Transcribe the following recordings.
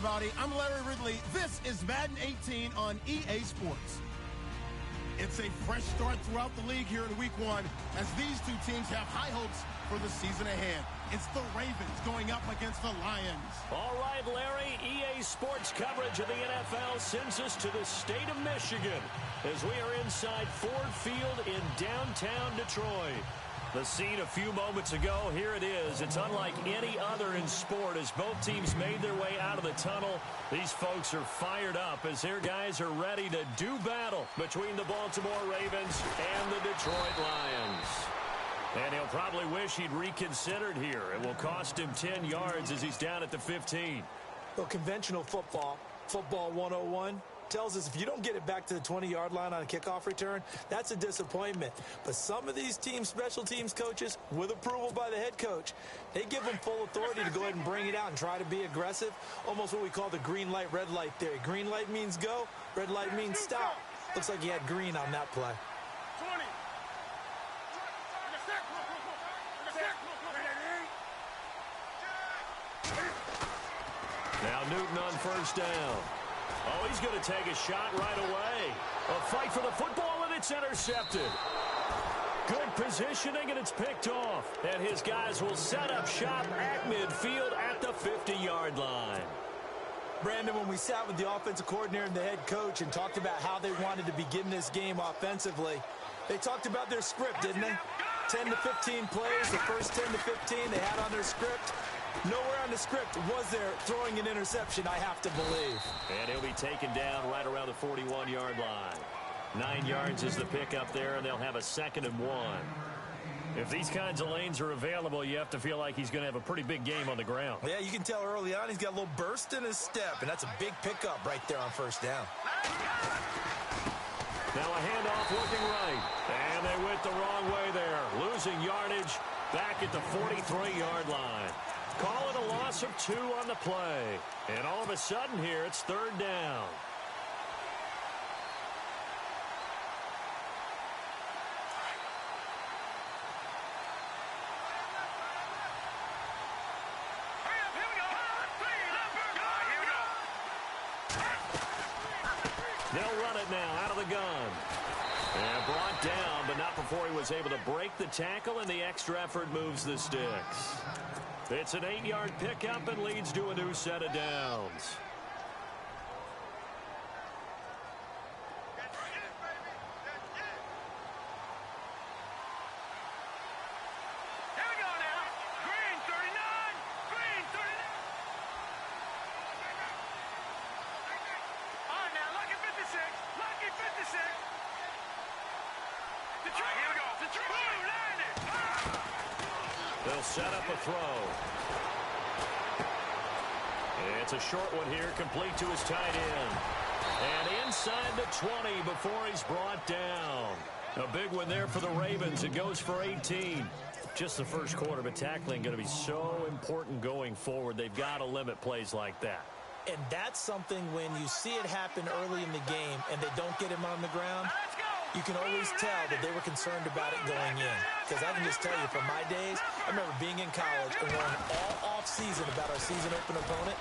everybody. I'm Larry Ridley. This is Madden 18 on EA Sports. It's a fresh start throughout the league here in Week 1 as these two teams have high hopes for the season ahead. It's the Ravens going up against the Lions. All right, Larry, EA Sports coverage of the NFL sends us to the state of Michigan as we are inside Ford Field in downtown Detroit. The scene a few moments ago, here it is. It's unlike any other in sport as both teams made their way out of the tunnel. These folks are fired up as their guys are ready to do battle between the Baltimore Ravens and the Detroit Lions. And he'll probably wish he'd reconsidered here. It will cost him 10 yards as he's down at the 15. Well, conventional football 101, tells us if you don't get it back to the 20-yard line on a kickoff return, that's a disappointment. But some of these team special teams coaches, with approval by the head coach, they give them full authority to go ahead and bring it out and try to be aggressive, almost what we call the green light, red light theory. Green light means go, red light means stop. Looks like he had green on that play. 20. Now Newton on first down. Oh, he's going to take a shot right away. A fight for the football, and it's intercepted. Good positioning, and it's picked off. And his guys will set up shop at midfield at the 50-yard line. Brandon, when we sat with the offensive coordinator and the head coach and talked about how they wanted to begin this game offensively, they talked about their script, didn't they? 10 to 15 plays, the first 10 to 15 they had on their script. Nowhere on the script was there throwing an interception, I have to believe. And he'll be taken down right around the 41-yard line. 9 yards is the pickup there, and they'll have a 2nd and 1. If these kinds of lanes are available, you have to feel like he's going to have a pretty big game on the ground. Yeah, you can tell early on he's got a little burst in his step, and that's a big pickup right there on first down. Now a handoff looking right, and they went the wrong way there. Losing yardage back at the 43-yard line. Call it a loss of 2 on the play. And all of a sudden here, it's 3rd down. They'll run it now out of the gun. And brought down, but not before he was able to break the tackle, and the extra effort moves the sticks. It's an 8-yard pickup and leads to a new set of downs. Here we go now. Green 39. Green 39. All right, now, Lucky 56. Lucky 56. Detroit, here we go. Detroit. Boom, landed. They'll set up a throw. It's a short one here, complete to his tight end. And inside the 20 before he's brought down. A big one there for the Ravens. It goes for 18. Just the first quarter, but tackling going to be so important going forward. They've got to limit plays like that. And that's something when you see it happen early in the game and they don't get him on the ground, you can always tell that they were concerned about it going in. Because I can just tell you from my days, I remember being in college and learning all off-season about our season open opponent,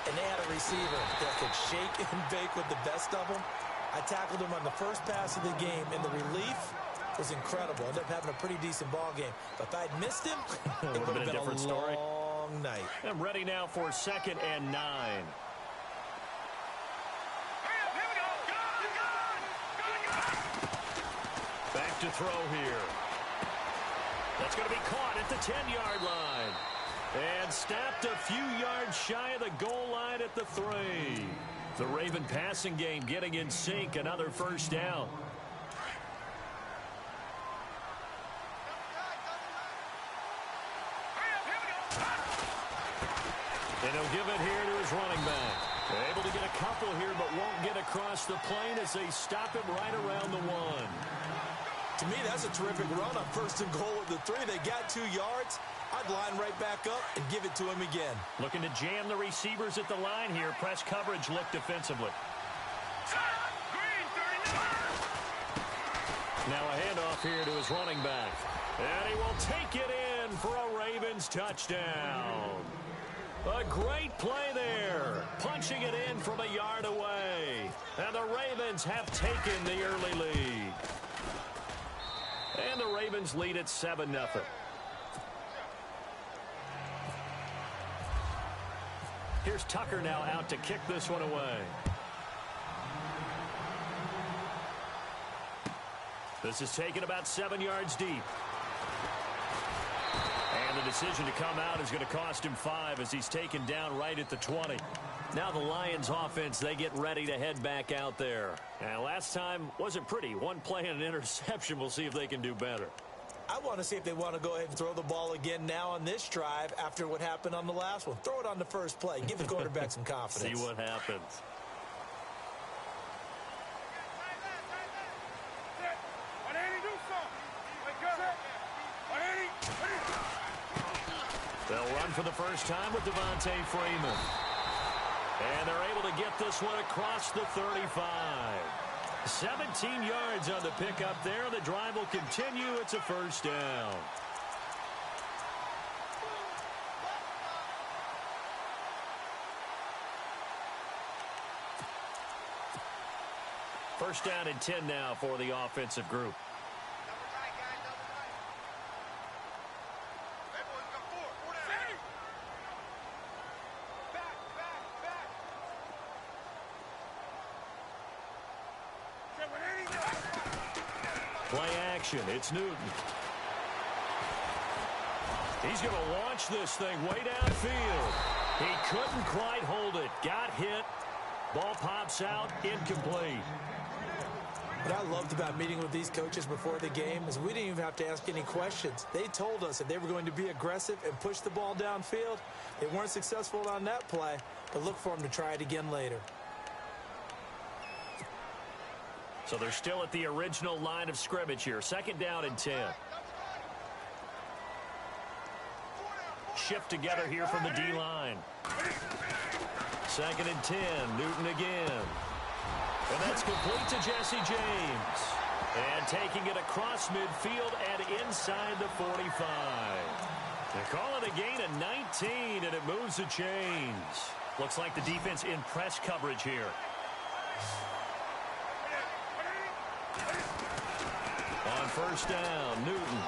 and they had a receiver that could shake and bake with the best of them. I tackled him on the first pass of the game, and the relief was incredible. Ended up having a pretty decent ball game. But if I'd missed him, it would have been a different story. long night. I'm ready now for 2nd and 9. Back to throw here. That's going to be caught at the 10-yard line. And stopped a few yards shy of the goal line at the 3. The Raven passing game getting in sync. Another first down. And he'll give it here to his running back. Able to get a couple here, but won't get across the plane as they stop him right around the 1. To me, that's a terrific run on 1st and goal at the 3. They got 2 yards. I'd line right back up and give it to him again. Looking to jam the receivers at the line here. Press coverage look defensively. Now a handoff here to his running back. And he will take it in for a Ravens touchdown. A great play there. Punching it in from a yard away. And the Ravens have taken the early lead. And the Ravens lead at 7-0. Here's Tucker now out to kick this one away. This is taken about 7 yards deep. And the decision to come out is going to cost him 5 as he's taken down right at the 20. Now the Lions offense, they get ready to head back out there. And last time wasn't pretty. One play and an interception. We'll see if they can do better. I want to see if they want to go ahead and throw the ball again now on this drive after what happened on the last one. Throw it on the first play. Give the quarterback some confidence. See what happens. They'll run for the first time with Devontae Freeman. And they're able to get this one across the 35. 17 yards on the pickup there. The drive will continue. It's a first down. First down and 10 now for the offensive group. Play action. It's Newton. He's going to launch this thing way downfield. He couldn't quite hold it. Got hit. Ball pops out. Incomplete. What I loved about meeting with these coaches before the game is we didn't even have to ask any questions. They told us that they were going to be aggressive and push the ball downfield. They weren't successful on that play, but look for them to try it again later. So they're still at the original line of scrimmage here. Second down and 10. Shift together here from the D-line. Second and 10. Newton again. And that's complete to Jesse James. And taking it across midfield and inside the 45. They call it a gain of 19, and it moves the chains. Looks like the defense in press coverage here. On first down, Newton.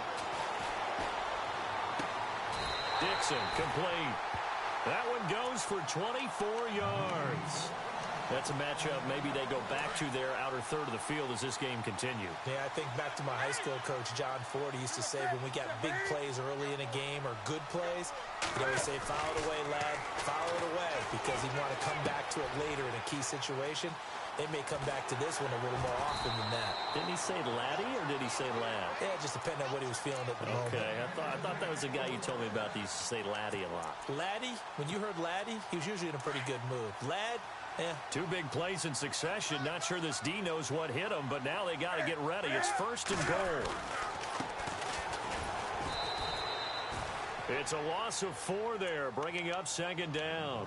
Dixon, complete. That one goes for 24 yards. That's a matchup maybe they go back to their outer third of the field as this game continues. Yeah, I think back to my high school coach, John Ford. He used to say when we got big plays early in a game or good plays, he'd always say, foul it away, lad, foul it away, because he'd want to come back to it later in a key situation. They may come back to this one a little more often than that. Didn't he say laddie or did he say lad? Yeah, just depending on what he was feeling at the moment. Okay, I thought that was the guy you told me about. He used to say laddie a lot. Laddie, when you heard laddie, he was usually in a pretty good mood. Lad, yeah. Two big plays in succession. Not sure this D knows what hit him, but now they got to get ready. It's first and goal. It's a loss of 4 there, bringing up second down.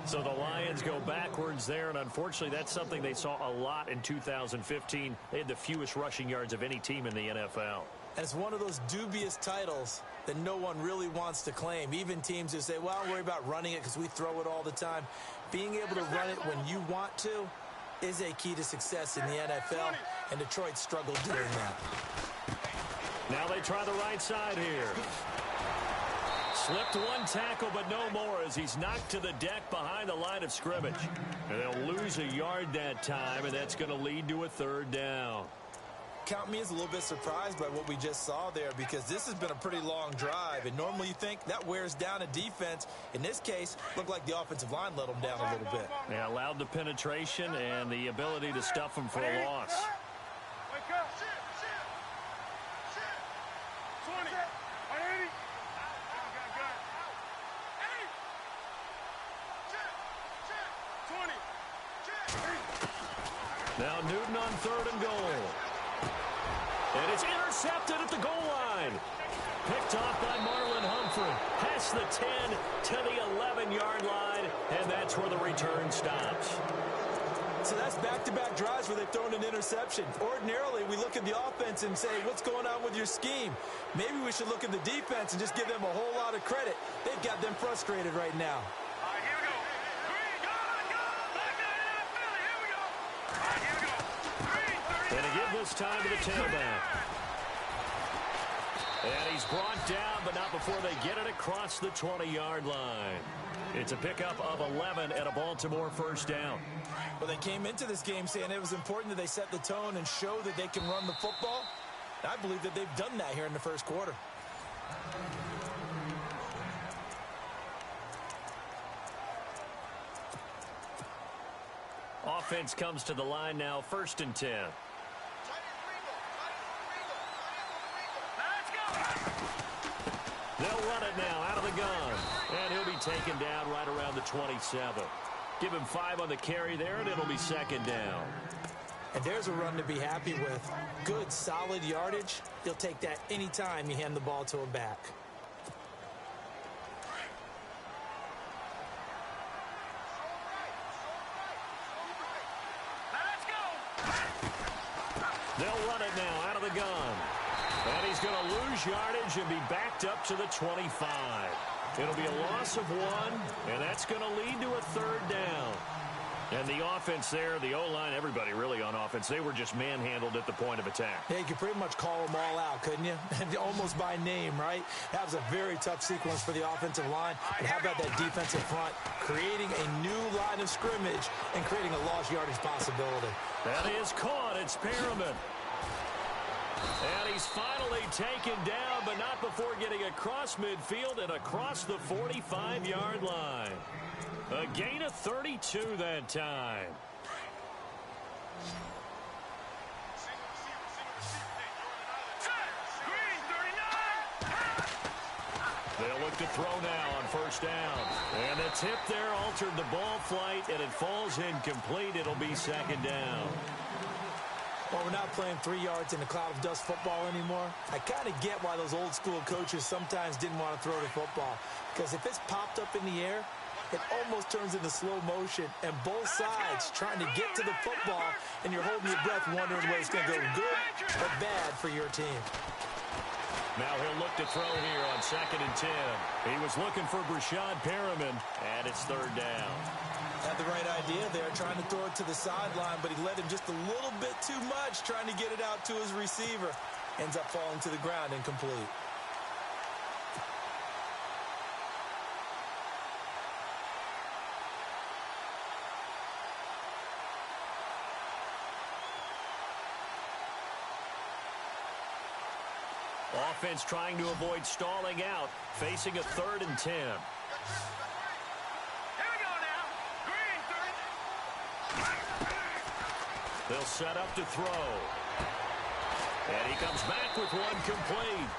So the Lions go backwards there, and unfortunately that's something they saw a lot in 2015. They had the fewest rushing yards of any team in the NFL. And it's one of those dubious titles that no one really wants to claim. Even teams who say, well, don't worry about running it because we throw it all the time. Being able to run it when you want to is a key to success in the NFL, and Detroit struggled doing that. Now they try the right side here. Slipped one tackle, but no more as he's knocked to the deck behind the line of scrimmage. And they'll lose a yard that time, and that's going to lead to a third down. Count me as a little bit surprised by what we just saw there, because this has been a pretty long drive, and normally you think that wears down a defense. In this case, looked like the offensive line let them down a little bit. Yeah, allowed the penetration and the ability to stuff them for a loss. Wake up. 20. 180. Now Newton on third and goal. And it's intercepted at the goal line. Picked off by Marlon Humphrey. Past the 10 to the 11-yard line, and that's where the return stops. So that's back-to-back drives where they've thrown an interception. Ordinarily, we look at the offense and say, what's going on with your scheme? Maybe we should look at the defense and just give them a whole lot of credit. They've got them frustrated right now. And a give this time to the tailback. And he's brought down, but not before they get it across the 20-yard line. It's a pickup of 11 and a Baltimore first down. Well, they came into this game saying it was important that they set the tone and show that they can run the football. I believe that they've done that here in the first quarter. Offense comes to the line now, 1st and 10. They'll run it now out of the gun. And he'll be taken down right around the 27. Give him 5 on the carry there, and it'll be 2nd down. And there's a run to be happy with. Good, solid yardage. You'll take that anytime you hand the ball to a back. They'll run it now out of the gun. And he's going to lose yardage and be backed up to the 25. It'll be a loss of 1, and that's going to lead to a 3rd down. And the offense there, the O-line, everybody really on offense, they were just manhandled at the point of attack. Yeah, you could pretty much call them all out, couldn't you? Almost by name, right? That was a very tough sequence for the offensive line. But how about that defensive front creating a new line of scrimmage and creating a lost yardage possibility? That is caught. It's Perriman. And he's finally taken down, but not before getting across midfield and across the 45-yard line. A gain of 32 that time. They'll look to throw now on 1st down. And the tip there altered the ball flight, and it falls incomplete. It'll be 2nd down. Well, we're not playing 3 yards in a cloud of dust football anymore. I kind of get why those old school coaches sometimes didn't want to throw the football. Because if it's popped up in the air, it almost turns into slow motion. And both sides trying to get to the football, and you're holding your breath wondering whether it's going to go good or bad for your team. Now he'll look to throw here on 2nd and 10. He was looking for Brashad Perriman, and it's 3rd down. Had the right idea there, trying to throw it to the sideline, but he led him just a little bit too much, trying to get it out to his receiver. Ends up falling to the ground incomplete. Offense trying to avoid stalling out, facing a 3rd and 10. They'll set up to throw. And he comes back with one complete.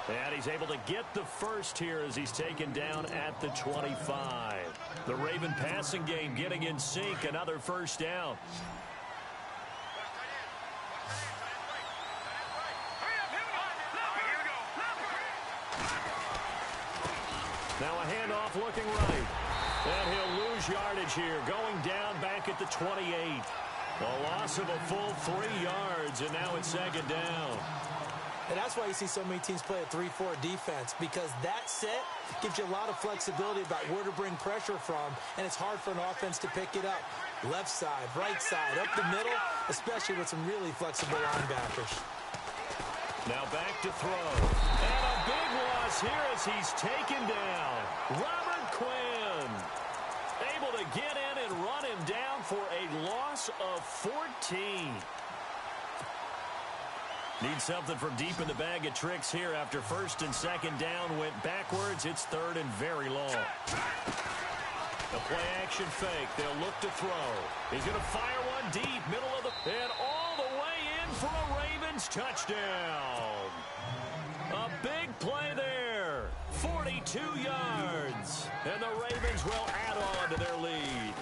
And he's able to get the first here as he's taken down at the 25. The Raven passing game getting in sync. Another 1st down. Now a handoff looking right. And he'll lose yardage here, going down back at the 28. A loss of a full 3 yards, and now it's 2nd down. And that's why you see so many teams play a 3-4 defense, because that set gives you a lot of flexibility about where to bring pressure from, and it's hard for an offense to pick it up. Left side, right side, up the middle, especially with some really flexible linebackers. Now back to throw. And a big loss here as he's taken down. Robert Quinn able to get in and run him down for a loss of 14. Need something from deep in the bag of tricks here after 1st and 2nd down went backwards. It's 3rd and very long. The play action fake. They'll look to throw. He's going to fire one deep, middle of the... And all the way in for a Ravens touchdown. A big play there. 42 yards. And the Ravens will add on to their lead.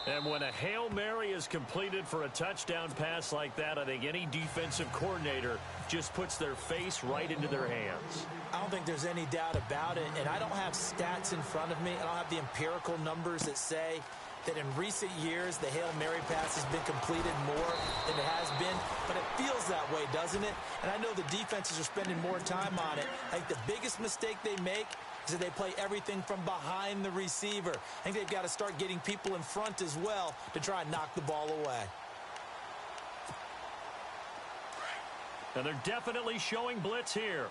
And when a Hail Mary is completed for a touchdown pass like that, I think any defensive coordinator just puts their face right into their hands. I don't think there's any doubt about it, and I don't have stats in front of me. I don't have the empirical numbers that say that in recent years the Hail Mary pass has been completed more than it has been, but it feels that way, doesn't it? And I know the defenses are spending more time on it. I think the biggest mistake they make is that they play everything from behind the receiver. I think they've got to start getting people in front as well to try and knock the ball away. And they're definitely showing blitz here.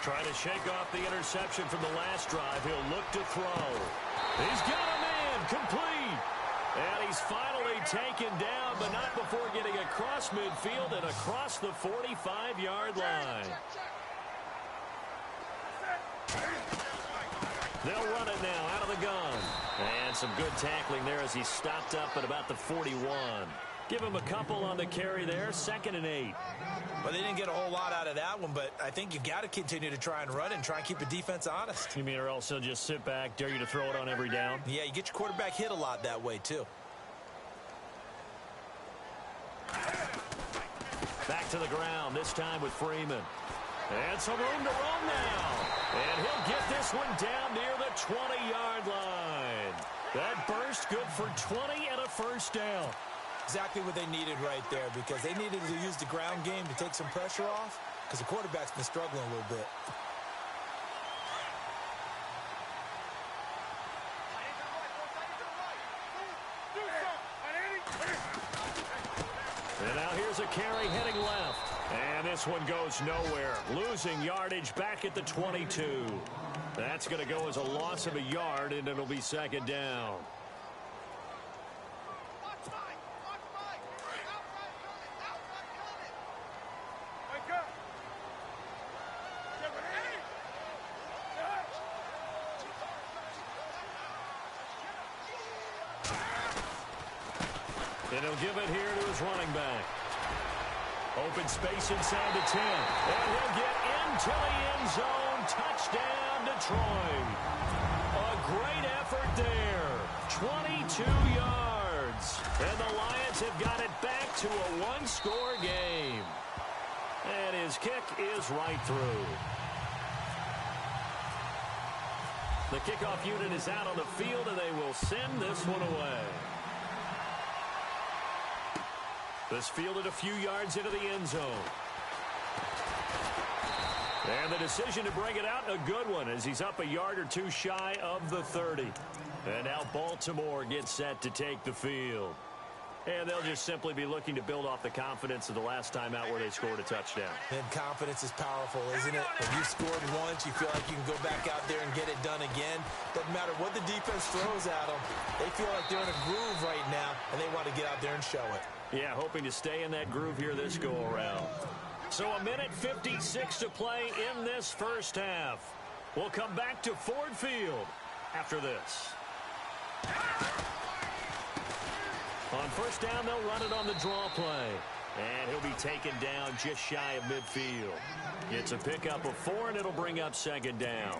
Trying to shake off the interception from the last drive. He'll look to throw. He's got a man, complete. And he's finally taken down, but not before getting across midfield and across the 45-yard line. They'll run it now out of the gun. And some good tackling there as he stopped up at about the 41. Give him a couple on the carry there, 2nd and 8. Well, they didn't get a whole lot out of that one, but I think you got to continue to try and run and try and keep the defense honest. You mean or else he'll just sit back, dare you to throw it on every down? Yeah, you get your quarterback hit a lot that way, too. Back to the ground, this time with Freeman. And some room to roam now. And he'll get this one down near the 20-yard line. That burst good for 20 and a first down. Exactly what they needed right there, because they needed to use the ground game to take some pressure off, because the quarterback's been struggling a little bit. And now here's a carry heading left. And this one goes nowhere. Losing yardage back at the 22. That's going to go as a loss of a yard, and it'll be 2nd down. And he'll give it here to his running back. Open space inside the 10. And he'll get into the end zone. Touchdown, Detroit. A great effort there. 22 yards. And the Lions have got it back to a one-score game. And his kick is right through. The kickoff unit is out on the field, and they will send this one away. This fielded a few yards into the end zone. And the decision to bring it out, a good one, as he's up a yard or two shy of the 30. And now Baltimore gets set to take the field. And they'll just simply be looking to build off the confidence of the last time out where they scored a touchdown. And confidence is powerful, isn't it? When you scored once, you feel like you can go back out there and get it done again. Doesn't matter what the defense throws at them. They feel like they're in a groove right now, and they want to get out there and show it. Yeah, hoping to stay in that groove here this go-around. So 1:56 to play in this first half. We'll come back to Ford Field after this. On first down, they'll run it on the draw play. And he'll be taken down just shy of midfield. Gets a pickup of 4, and it'll bring up 2nd down.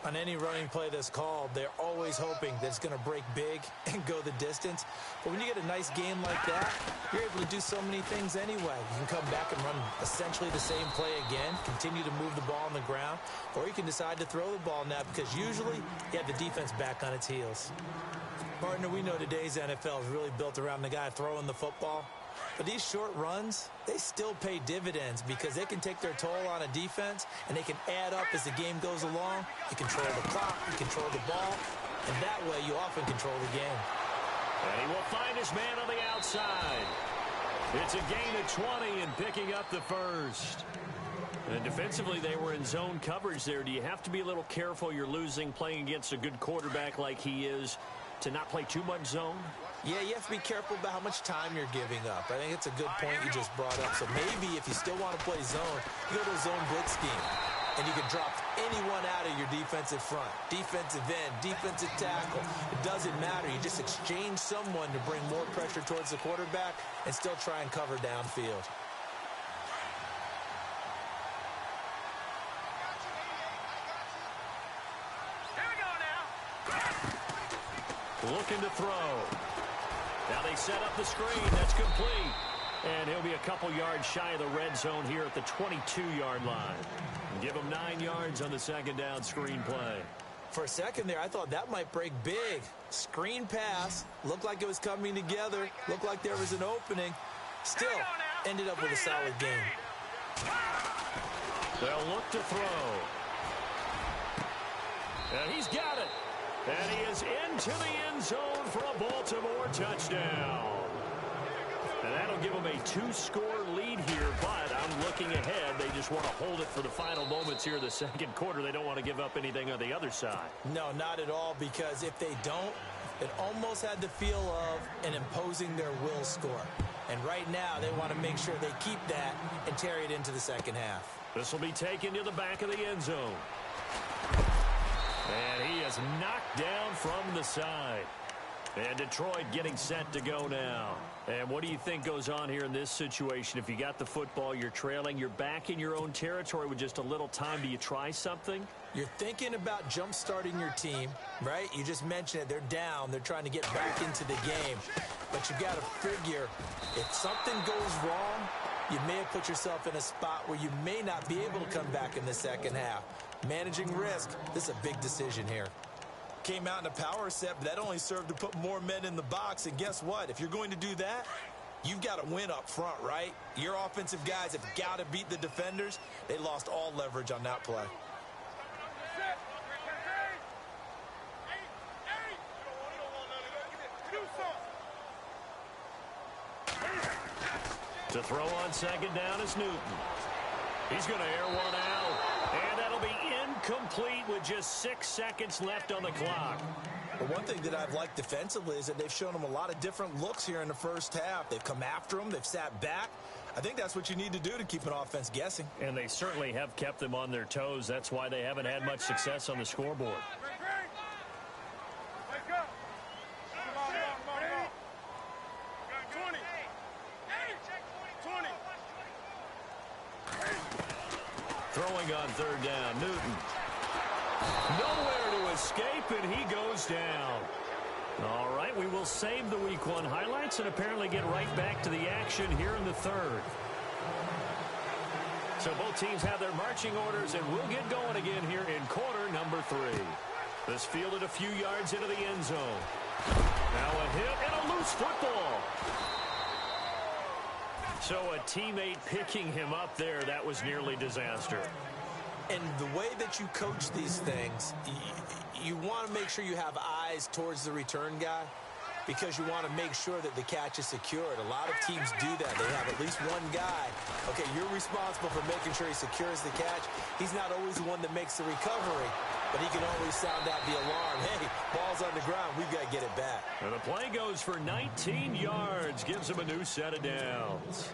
On any running play that's called, they're always hoping that it's going to break big and go the distance. But when you get a nice game like that, you're able to do so many things anyway. You can come back and run essentially the same play again, continue to move the ball on the ground, or you can decide to throw the ball now because usually you have the defense back on its heels. Partner, we know today's NFL is really built around the guy throwing the football. But these short runs, they still pay dividends because they can take their toll on a defense and they can add up as the game goes along. You control the clock, you control the ball, and that way you often control the game. And he will find his man on the outside. It's a gain of 20 and picking up the first. And defensively, they were in zone coverage there. Do you have to be a little careful you're losing playing against a good quarterback like he is to not play too much zone? Yeah, you have to be careful about how much time you're giving up. I think it's a good point you just brought up. So maybe if you still want to play zone, you go to a zone blitz scheme. And you can drop anyone out of your defensive front. Defensive end, defensive tackle. It doesn't matter. You just exchange someone to bring more pressure towards the quarterback and still try and cover downfield. Looking to throw. Now they set up the screen. That's complete. And he'll be a couple yards shy of the red zone here at the 22-yard line. Give him 9 yards on the 2nd down screen play. For a second there, I thought that might break big. Screen pass. Looked like it was coming together. Looked like there was an opening. Still ended up with a solid game. They'll look to throw. And he's got it. And he is into the end zone for a Baltimore touchdown. And that'll give them a 2-score lead here, but I'm looking ahead. They just want to hold it for the final moments here in the second quarter. They don't want to give up anything on the other side. No, not at all, because if they don't, it almost had the feel of an imposing their will score. And right now, they want to make sure they keep that and carry it into the second half. This will be taken to the back of the end zone. And he is knocked down from the side. And Detroit getting set to go now. And what do you think goes on here in this situation? If you got the football, you're trailing, you're back in your own territory with just a little time. Do you try something? You're thinking about jump-starting your team, right? You just mentioned it. They're down. They're trying to get back into the game. But you've got to figure, if something goes wrong, you may have put yourself in a spot where you may not be able to come back in the second half. Managing risk, this is a big decision here. Came out in a power set, but that only served to put more men in the box. And guess what? If you're going to do that, you've got to win up front, right? Your offensive guys have got to beat the defenders. They lost all leverage on that play. To throw on second down is Newton. He's going to air one out. And that'll be incomplete with just 6 seconds left on the clock. But one thing that I've liked defensively is that they've shown them a lot of different looks here in the first half. They've come after them. They've sat back. I think that's what you need to do to keep an offense guessing. And they certainly have kept them on their toes. That's why they haven't had much success on the scoreboard. Throwing on third down, Newton. Nowhere to escape, and he goes down. All right, we will save the Week 1 highlights and apparently get right back to the action here in the third. So both teams have their marching orders, and we'll get going again here in quarter number 3. This fielded a few yards into the end zone. Now a hit and a loose football. So a teammate picking him up there, that was nearly disaster. And the way that you coach these things, you want to make sure you have eyes towards the return guy because you want to make sure that the catch is secured. A lot of teams do that. They have at least one guy. Okay, you're responsible for making sure he secures the catch. He's not always the one that makes the recovery, but he can always sound out the alarm. Hey, ball's on the ground. We've got to get it back. And the play goes for 19 yards. Gives him a new set of downs.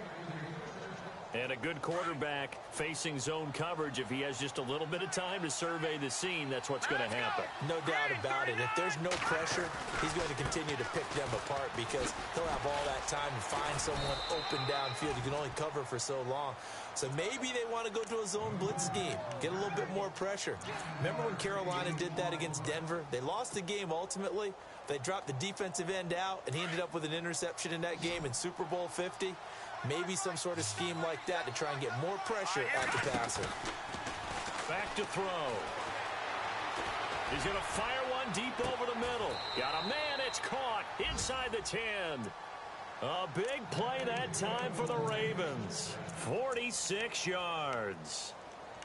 And a good quarterback facing zone coverage. If he has just a little bit of time to survey the scene, that's what's going to happen. No doubt about it. If there's no pressure, he's going to continue to pick them apart because he'll have all that time to find someone open downfield. He can only cover for so long. So maybe they want to go to a zone blitz scheme, get a little bit more pressure. Remember when Carolina did that against Denver? They lost the game ultimately. They dropped the defensive end out, and he ended up with an interception in that game in Super Bowl 50. Maybe some sort of scheme like that to try and get more pressure at the passer. Back to throw. He's going to fire one deep over the middle. Got a man. It's caught inside the 10. A big play that time for the Ravens. 46 yards.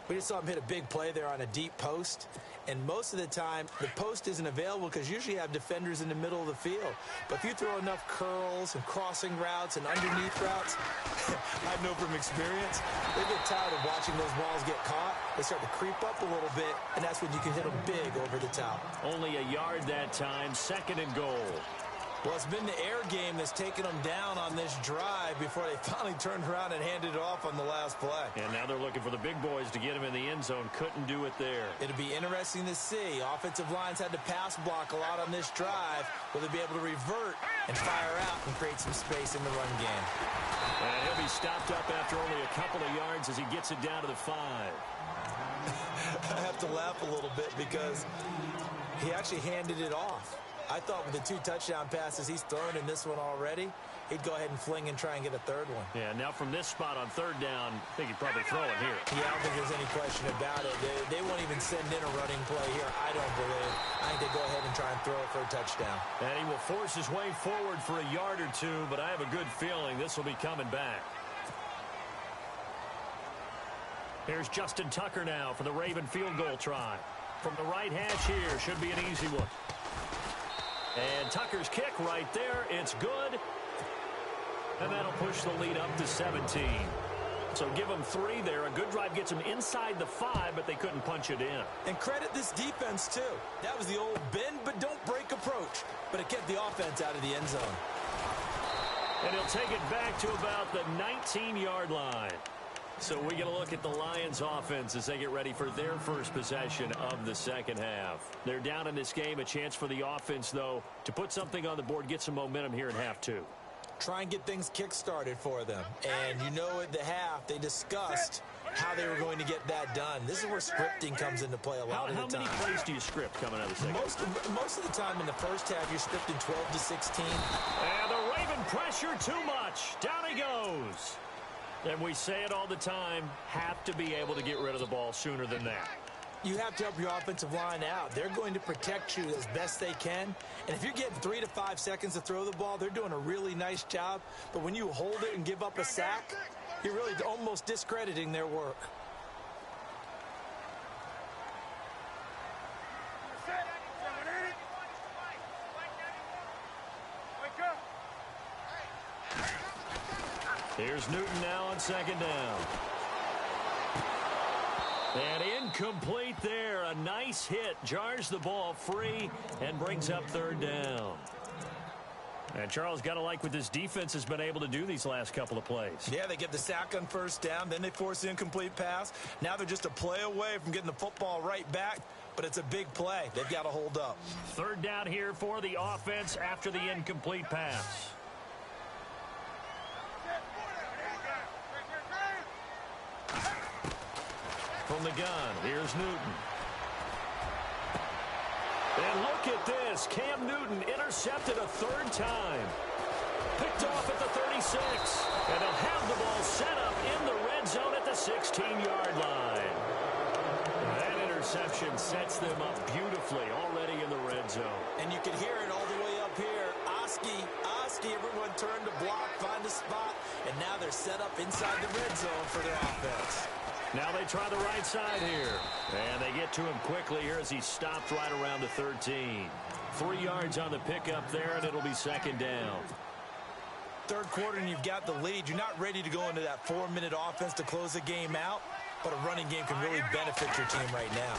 We just saw him hit a big play there on a deep post. And most of the time, the post isn't available because usually you have defenders in the middle of the field. But if you throw enough curls and crossing routes and underneath routes, I know from experience, they get tired of watching those balls get caught. They start to creep up a little bit, and that's when you can hit them big over the top. Only a yard that time, 2nd and goal. Well, it's been the air game that's taken them down on this drive before they finally turned around and handed it off on the last play. And now they're looking for the big boys to get him in the end zone. Couldn't do it there. It'll be interesting to see. Offensive lines had to pass block a lot on this drive. Will they be able to revert and fire out and create some space in the run game? And he'll be stopped up after only a couple of yards as he gets it down to the 5. I have to laugh a little bit because he actually handed it off. I thought with the 2 touchdown passes he's thrown in this one already, he'd go ahead and fling and try and get a 3rd one. Yeah, now from this spot on 3rd down, I think he'd probably throw it here. Yeah, I don't think there's any question about it. They won't even send in a running play here, I don't believe. I think they go ahead and try and throw it for a touchdown. And he will force his way forward for a yard or 2, but I have a good feeling this will be coming back. Here's Justin Tucker now for the Raven field goal try. From the right hash here, should be an easy one. And Tucker's kick right there. It's good. And that'll push the lead up to 17. So give them 3 there. A good drive gets them inside the 5, but they couldn't punch it in. And credit this defense, too. That was the old bend but don't break approach. But it kept the offense out of the end zone. And he'll take it back to about the 19-yard line. So we get a look at the Lions offense as they get ready for their first possession of the second half. They're down in this game. A chance for the offense, though, to put something on the board, get some momentum here in half 2. Try and get things kick-started for them. And you know at the half, they discussed how they were going to get that done. This is where scripting comes into play a lot of the time. How many plays do you script coming out of the second? Most of the time in the first half, you're scripting 12 to 16. And the Raven pressure too much. Down he goes. And we say it all the time, have to be able to get rid of the ball sooner than that. You have to help your offensive line out. They're going to protect you as best they can. And if you're getting 3 to 5 seconds to throw the ball, they're doing a really nice job. But when you hold it and give up a sack, you're really almost discrediting their work. Here's Newton now on second down. And incomplete there. A nice hit. Jars the ball free and brings up third down. And Charles, got to like what this defense has been able to do these last couple of plays. Yeah, they get the sack on first down. Then they force the incomplete pass. Now they're just a play away from getting the football right back. But it's a big play. They've got to hold up. Third down here for the offense after the incomplete pass. From the gun, here's Newton. And look at this. Cam Newton intercepted a third time. Picked off at the 36. And they'll have the ball set up in the red zone at the 16-yard line. That interception sets them up beautifully already in the red zone. And you can hear it all the way up here. Oski, everyone turned to block, find a spot. And now they're set up inside the red zone for their offense. Now they try the right side here. And they get to him quickly here as he stopped right around the 13. 3 yards on the pickup there, and it'll be second down. Third quarter, and you've got the lead. You're not ready to go into that 4-minute offense to close the game out, but a running game can really benefit your team right now.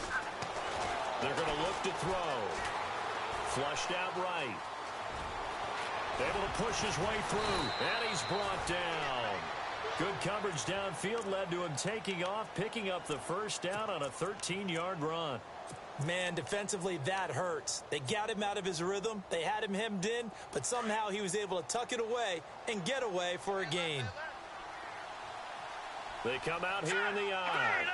They're going to look to throw. Flushed out right. Able to push his way through, and he's brought down. Good coverage downfield led to him taking off, picking up the first down on a 13-yard run. Man, defensively, that hurts. They got him out of his rhythm. They had him hemmed in, but somehow he was able to tuck it away and get away for a gain. They come out here in the eye.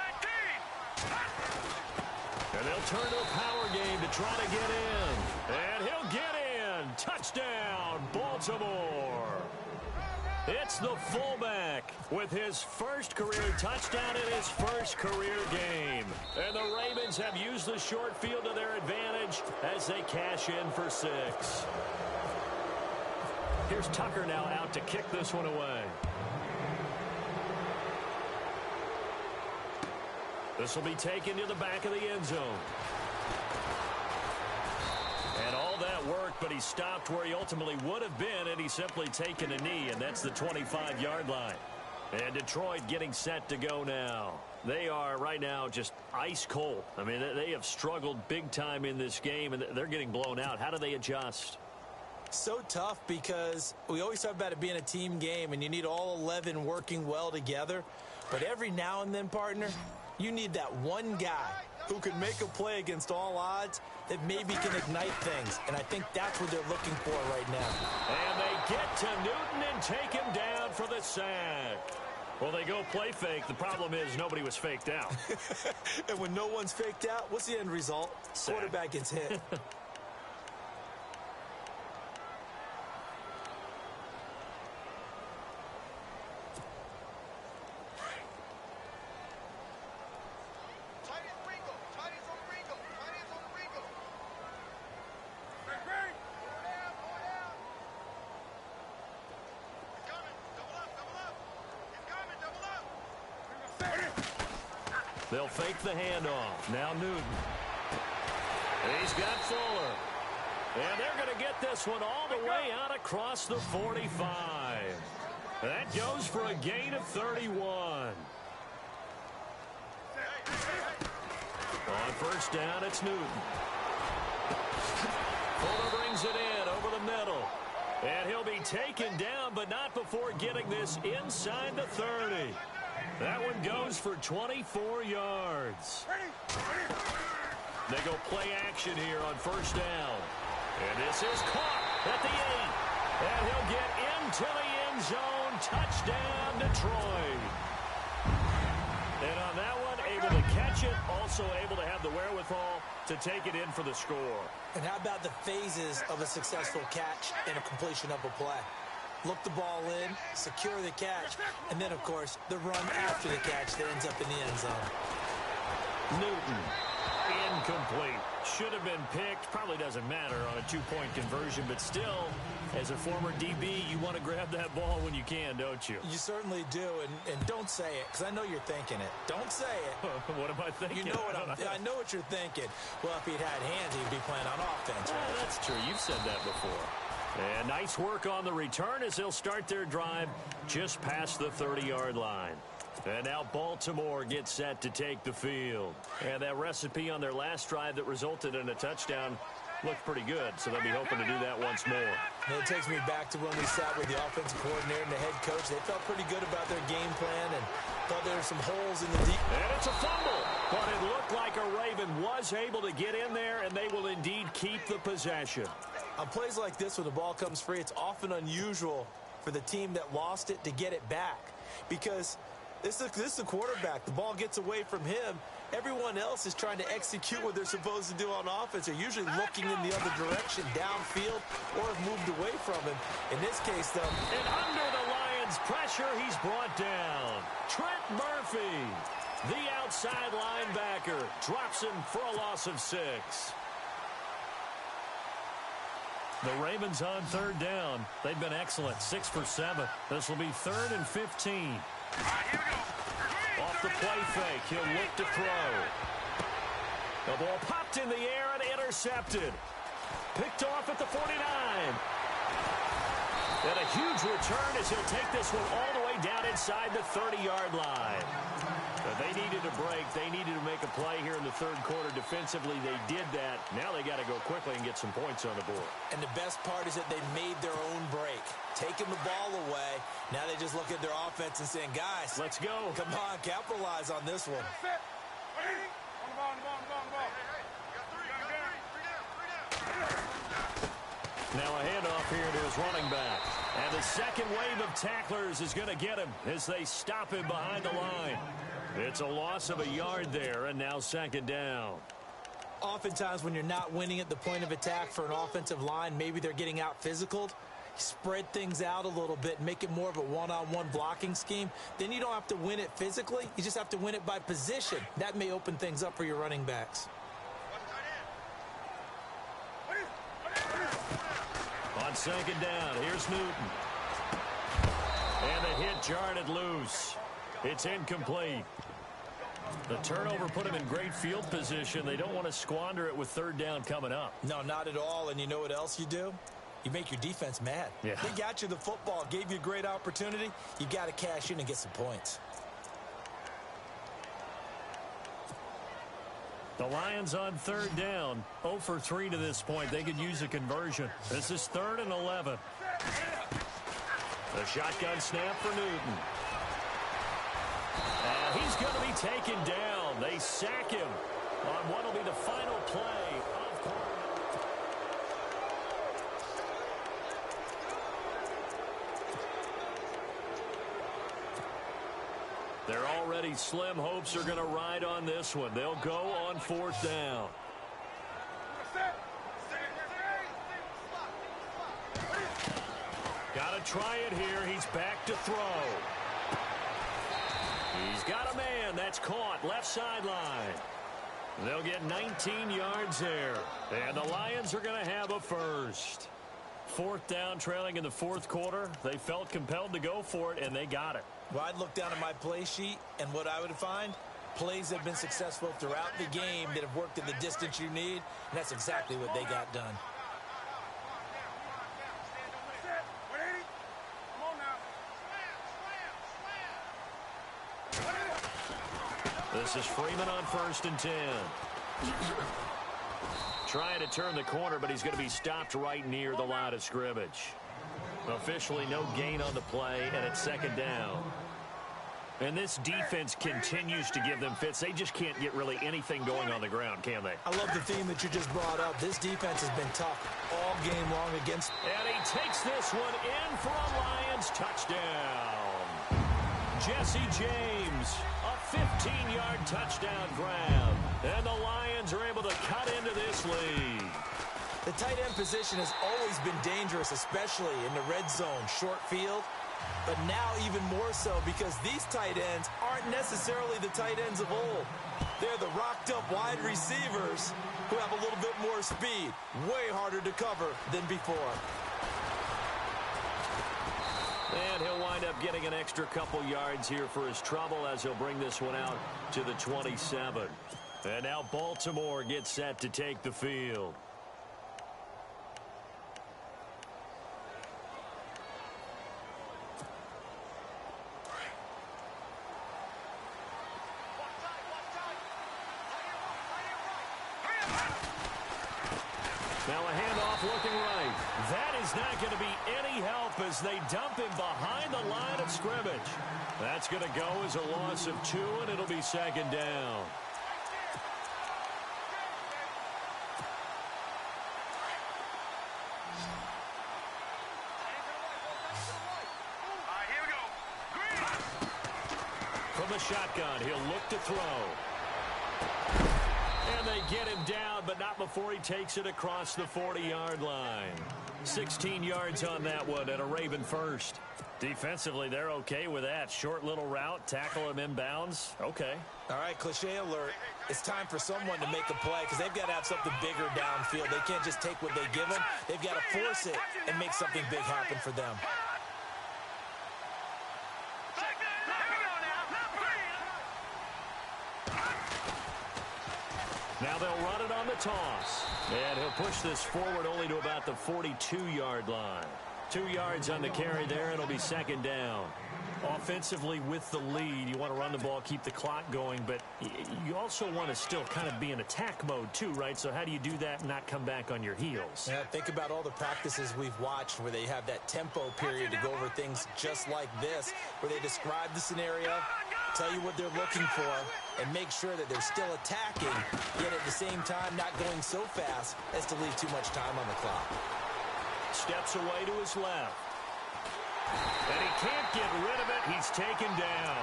And they'll turn to a power game to try to get in. And he'll get in. Touchdown, Baltimore. It's the fullback with his first career touchdown in his first career game. And the Ravens have used the short field to their advantage as they cash in for 6. Here's Tucker now out to kick this one away. This will be taken to the back of the end zone. And all that work, but he stopped where he ultimately would have been, and he's simply taken a knee, and that's the 25-yard line. And Detroit getting set to go now. They are right now just ice cold. I mean, they have struggled big time in this game, and they're getting blown out. How do they adjust? So tough because we always talk about it being a team game, and you need all 11 working well together. But every now and then, partner, you need that one guy who can make a play against all odds that maybe can ignite things. And I think that's what they're looking for right now. And they get to Newton and take him down for the sack. Well, they go play fake. The problem is nobody was faked out. And when no one's faked out, what's the end result? Sack. Quarterback gets hit. They'll fake the handoff. Now Newton. He's got Fuller. And they're going to get this one all the way out across the 45. That goes for a gain of 31. On first down, it's Newton. Fuller brings it in over the middle. And he'll be taken down, but not before getting this inside the 30. That one goes for 24 yards. They go play action here on first down. And this is caught at the 8. And he'll get into the end zone. Touchdown, Detroit. And on that one, able to catch it, also able to have the wherewithal to take it in for the score. And how about the phases of a successful catch and a completion of a play? Look the ball in, secure the catch, and then, of course, the run after the catch that ends up in the end zone. Newton, incomplete. Should have been picked. Probably doesn't matter on a two-point conversion, but still, as a former DB, you want to grab that ball when you can, don't you? You certainly do, and don't say it, because I know you're thinking it. Don't say it. What am I thinking? You know what I know what you're thinking. Well, if he'd had hands, he'd be playing on offense. Right? That's true. You've said that before. And nice work on the return as they'll start their drive just past the 30-yard line. And now Baltimore gets set to take the field. And that recipe on their last drive that resulted in a touchdown looked pretty good, so they'll be hoping to do that once more. And it takes me back to when we sat with the offensive coordinator and the head coach. They felt pretty good about their game plan and thought there were some holes in the deep. And it's a fumble, but it looked like a Raven was able to get in there, and they will indeed keep the possession. On plays like this, when the ball comes free, it's often unusual for the team that lost it to get it back, because this is the quarterback. The ball gets away from him. Everyone else is trying to execute what they're supposed to do on offense. They're usually looking in the other direction, downfield, or have moved away from him. In this case, though. And under the Lions' pressure, he's brought down. Trent Murphy, the outside linebacker, drops him for a loss of 6. The Ravens on third down. They've been excellent, 6 for 7. This will be 3rd and 15. Off the play fake, he'll look to throw. The ball popped in the air and intercepted. Picked off at the 49. And a huge return as he'll take this one all the way down inside the 30-yard line. But they needed a break. They needed to make a play here in the third quarter. Defensively, they did that. Now they got to go quickly and get some points on the board. And the best part is that they made their own break. Taking the ball away. Now they just look at their offense and saying, guys, let's go. Come on, capitalize on this one. Now a handoff here to his running back. And the second wave of tacklers is going to get him as they stop him behind the line. It's a loss of a yard there, and now second down. Oftentimes when you're not winning at the point of attack for an offensive line, maybe they're getting out physical. Spread things out a little bit, make it more of a one-on-one blocking scheme. Then you don't have to win it physically. You just have to win it by position. That may open things up for your running backs. On second down, here's Newton. And the hit jarred it loose. It's incomplete. The turnover put him in great field position. They don't want to squander it with third down coming up. No, not at all. And you know what else you do? You make your defense mad. Yeah. They got you the football, gave you a great opportunity. You got to cash in and get some points. The Lions on third down, 0 for 3 to this point. They could use a conversion. This is 3rd and 11. The shotgun snap for Newton. And he's going to be taken down. They sack him on what will be the final play of quarter. They're already slim hopes are going to ride on this one. They'll go on 4th down. Got to try it here. He's back to throw. He's got a man. That's caught. Left sideline. They'll get 19 yards there. And the Lions are going to have a first. 4th down, trailing in the 4th quarter. They felt compelled to go for it, and they got it. Well, I'd look down at my play sheet, and what I would find, plays that have been successful throughout the game that have worked in the distance you need, and that's exactly what they got done. This is Freeman on 1st and 10. Trying to turn the corner, but he's going to be stopped right near the line of scrimmage. Officially no gain on the play, and it's 2nd down. And this defense continues to give them fits. They just can't get really anything going on the ground, can they? I love the theme that you just brought up. This defense has been tough all game long against. And he takes this one in for a Lions touchdown. Jesse James, a 15-yard touchdown grab. And the Lions are able to cut into this lead. The tight end position has always been dangerous, especially in the red zone, short field. But now even more so because these tight ends aren't necessarily the tight ends of old. They're the rocked-up wide receivers who have a little bit more speed. Way harder to cover than before. And he'll wind up getting an extra couple yards here for his trouble as he'll bring this one out to the 27. And now Baltimore gets set to take the field. Now a handoff looking right. That is not going to be any help as they dump him behind the line of scrimmage. That's going to go as a loss of 2, and it'll be 2nd down. Here we go. From the shotgun, he'll look to throw. And they get him down, but not before he takes it across the 40-yard line. 16 yards on that one and a Raven first. Defensively, they're okay with that. Short little route, tackle him inbounds. Okay. All right, cliche alert. It's time for someone to make a play because they've got to have something bigger downfield. They can't just take what they give them. They've got to force it and make something big happen for them. Now they'll run it on the toss. And he'll push this forward only to about the 42-yard line. 2 yards on the carry there, and it'll be 2nd down. Offensively with the lead, you want to run the ball, keep the clock going, but you also want to still kind of be in attack mode too, right? So how do you do that and not come back on your heels? Yeah, think about all the practices we've watched where they have that tempo period to go over things just like this, where they describe the scenario, tell you what they're looking for, and make sure that they're still attacking, yet at the same time not going so fast as to leave too much time on the clock. Steps away to his left. And he can't get rid of it. He's taken down.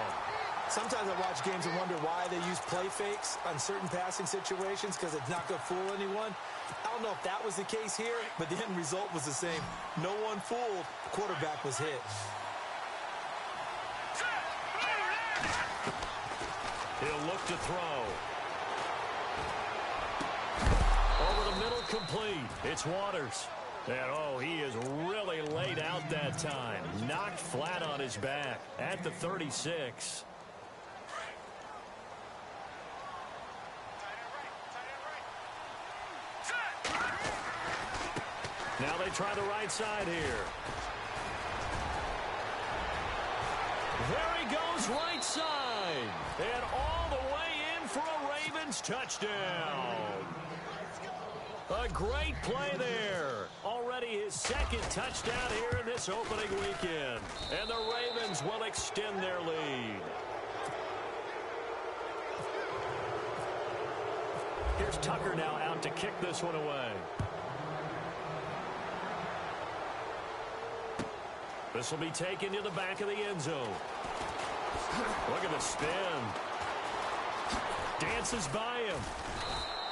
Sometimes I watch games and wonder why they use play fakes on certain passing situations because it's not going to fool anyone. I don't know if that was the case here, but the end result was the same. No one fooled. The quarterback was hit. He'll look to throw. Over the middle, complete. It's Waters. And, oh, he is really laid out that time. Knocked flat on his back at the 36. Now they try the right side here. There he goes, right side. And all the way in for a Ravens touchdown. A great play there. Already his 2nd touchdown here in this opening weekend. And the Ravens will extend their lead. Here's Tucker now out to kick this one away. This will be taken to the back of the end zone. Look at the spin. Dances by him.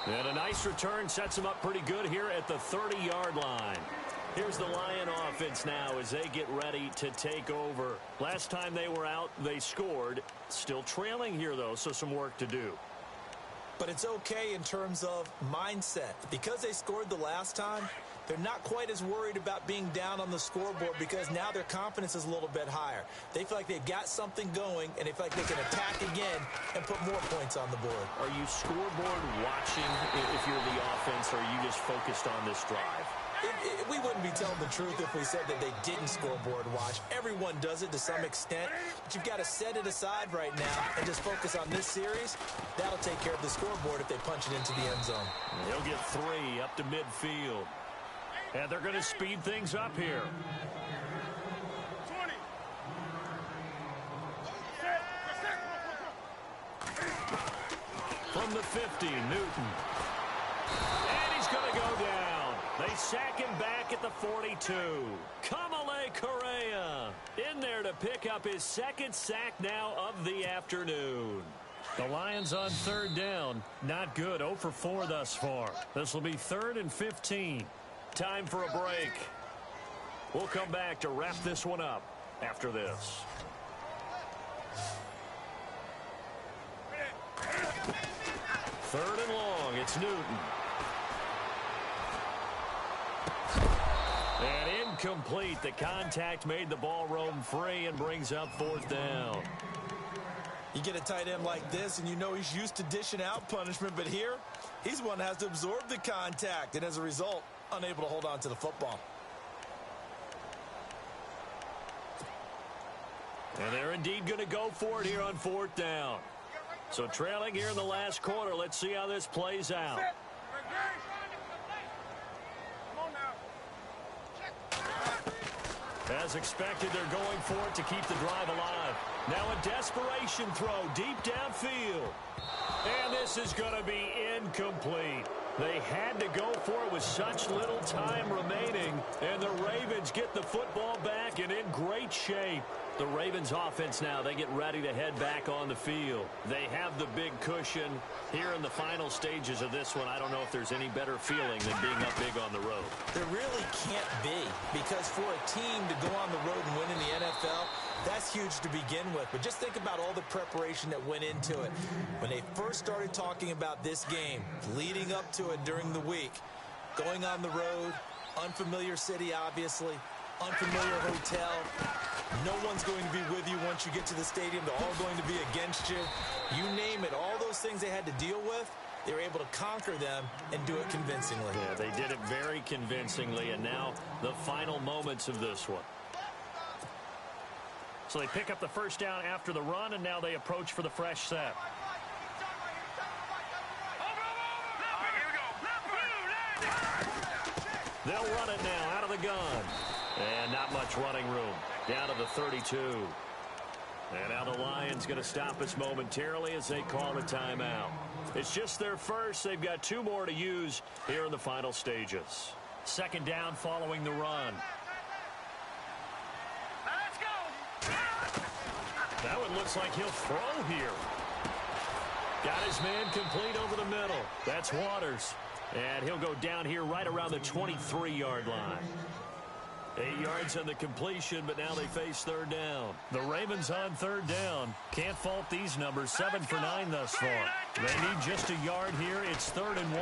And a nice return sets him up pretty good here at the 30-yard line. Here's the Lion offense now as they get ready to take over. Last time they were out, they scored. Still trailing here, though, so some work to do. But it's okay in terms of mindset. Because they scored the last time, they're not quite as worried about being down on the scoreboard because now their confidence is a little bit higher. They feel like they've got something going, and they feel like they can attack again and put more points on the board. Are you scoreboard watching if you're the offense, or are you just focused on this drive? We wouldn't be telling the truth if we said that they didn't scoreboard watch. Everyone does it to some extent, but you've got to set it aside right now and just focus on this series. That'll take care of the scoreboard if they punch it into the end zone. He'll get 3 up to midfield. And they're going to speed things up here. 20. From the 50, Newton. And he's going to go down. They sack him back at the 42. Kamale Correa in there to pick up his second sack now of the afternoon. The Lions on 3rd down. Not good. 0 for 4 thus far. This will be 3rd and 15. Time for a break. We'll come back to wrap this one up after this. Third and long. It's Newton. And incomplete. The contact made the ball roam free and brings up 4th down. You get a tight end like this, and you know he's used to dishing out punishment, but here, he's one that has to absorb the contact, and as a result, unable to hold on to the football. And they're indeed going to go for it here on 4th down. So trailing here in the last quarter, let's see how this plays out. As expected, they're going for it to keep the drive alive. Now a desperation throw deep downfield. And this is going to be incomplete. They had to go for it with such little time remaining. And the Ravens get the football back and in great shape. The Ravens offense now, they get ready to head back on the field. They have the big cushion. Here in the final stages of this one, I don't know if there's any better feeling than being up big on the road. There really can't be, because for a team to go on the road and win in the NFL, that's huge to begin with. But just think about all the preparation that went into it. When they first started talking about this game, leading up to it during the week, going on the road, unfamiliar city, obviously, unfamiliar hotel. No one's going to be with you once you get to the stadium. They're all going to be against you. You name it, all those things they had to deal with, they were able to conquer them and do it convincingly. Yeah, they did it very convincingly, and now the final moments of this one. So they pick up the first down after the run, and now they approach for the fresh set. They'll run it now out of the gun. And not much running room. Down to the 32. And now the Lions going to stop us momentarily as they call the timeout. It's just their first. They've got 2 more to use here in the final stages. 2nd down following the run. Let's go. That one looks like he'll throw here. Got his man complete over the middle. That's Waters. And he'll go down here right around the 23-yard line. 8 yards on the completion, but now they face 3rd down. The Ravens on 3rd down. Can't fault these numbers. 7 for 9 thus far. They need just a yard here. It's 3rd and 1.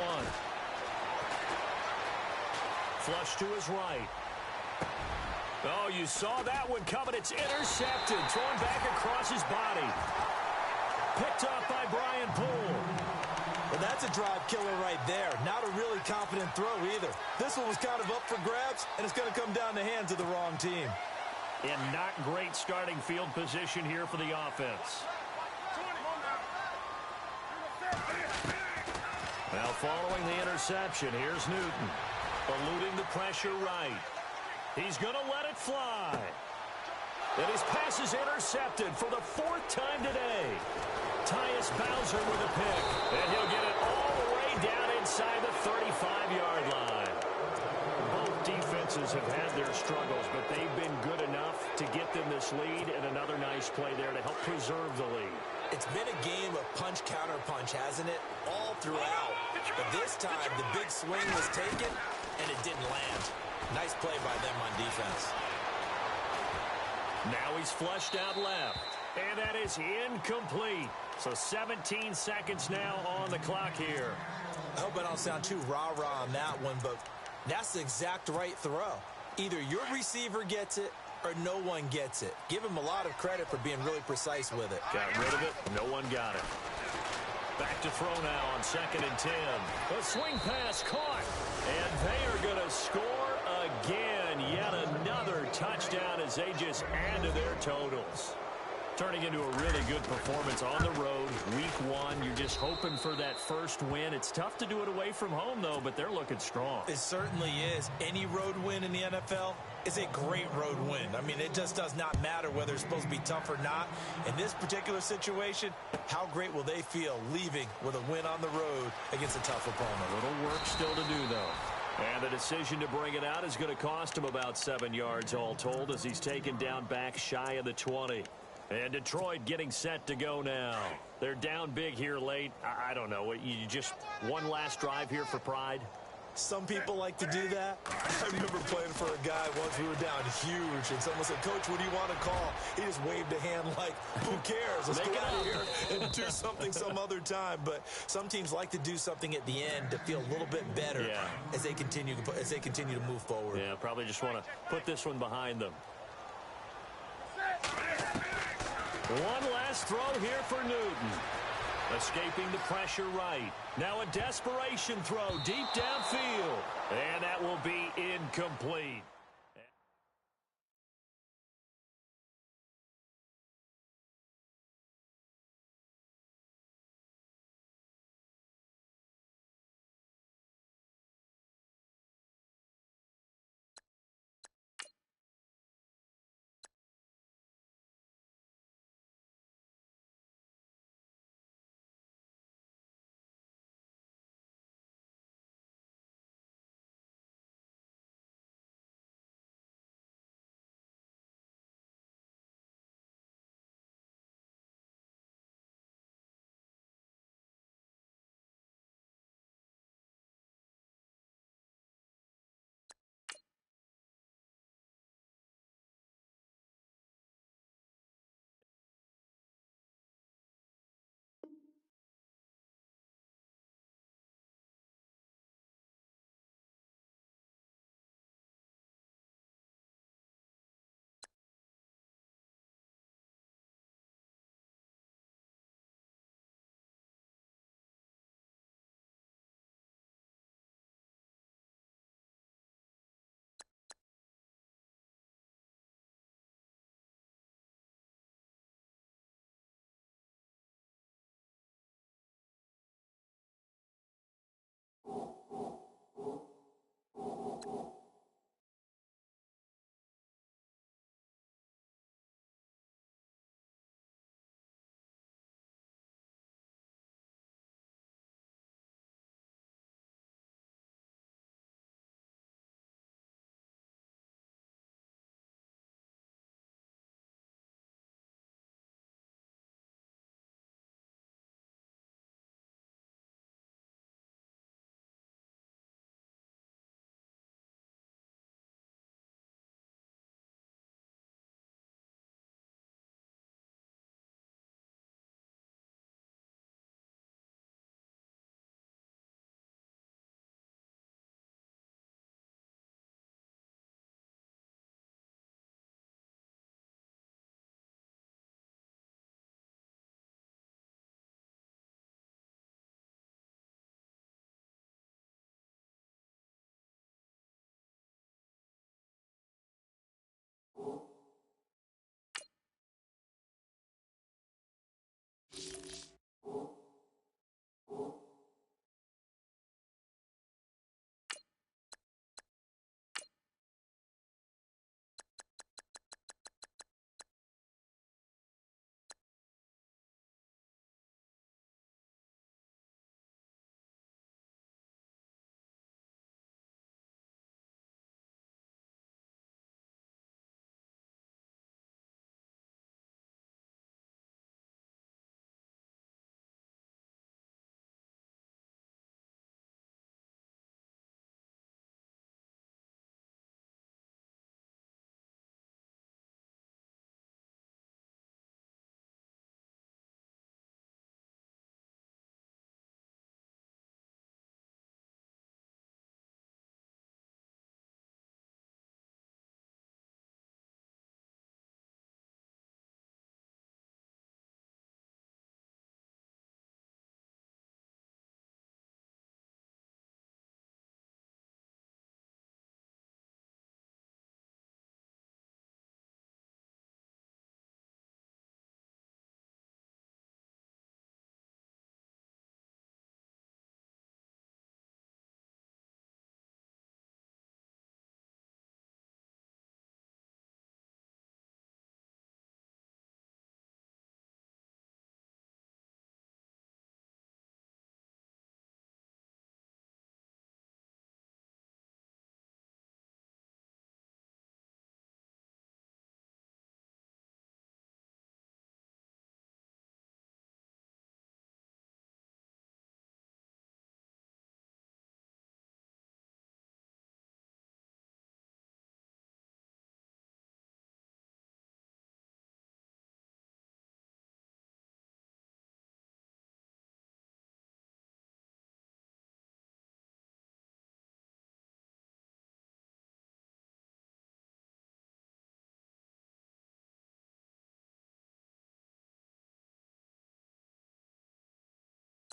Flush to his right. Oh, you saw that one coming. It's intercepted. Thrown back across his body. Picked off by Brian Poole. Well, that's a drive killer right there. Not a really confident throw either. This one was kind of up for grabs, and it's going to come down the hands of the wrong team. And not great starting field position here for the offense. Now following the interception, here's Newton. Eluding the pressure right. He's going to let it fly. And his pass is intercepted for the 4th time today. Tyus Bowser with a pick. And he'll get it all the way down inside the 35-yard line. Both defenses have had their struggles, but they've been good enough to get them this lead, and another nice play there to help preserve the lead. It's been a game of punch-counter-punch, hasn't it? All throughout. But this time, the big swing was taken, and it didn't land. Nice play by them on defense. Now he's flushed out left. And that is incomplete. So 17 seconds now on the clock here. I hope I don't sound too rah-rah on that one, but That's the exact right throw. Either your receiver gets it or no one gets it. Give him a lot of credit for being really precise with it. Got rid of it. No one got it. Back to throw now on 2nd and 10. A swing pass caught. And they are going to score again. Yet another touchdown as they just add to their totals. Turning into a really good performance on the road. Week 1, you're just hoping for that first win. It's tough to do it away from home, though, but they're looking strong. It certainly is. Any road win in the NFL is a great road win. I mean, it just does not matter whether it's supposed to be tough or not. In this particular situation, how great will they feel leaving with a win on the road against a tough opponent? A little work still to do, though. And the decision to bring it out is going to cost him about 7 yards all told as he's taken down back shy of the 20. And Detroit getting set to go now. They're down big here late. I don't know. You just one last drive here for pride? Some people like to do that. I remember playing for a guy once. We were down huge, and someone said, "Coach, what do you want to call?" He just waved a hand like, "Who cares? Let's get out of here and do something some other time." But some teams like to do something at the end to feel a little bit better as they continue to move forward. Yeah, probably just want to put this one behind them. One last throw here for Newton. Escaping the pressure right. Now a desperation throw deep downfield. And that will be incomplete.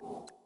Wk1.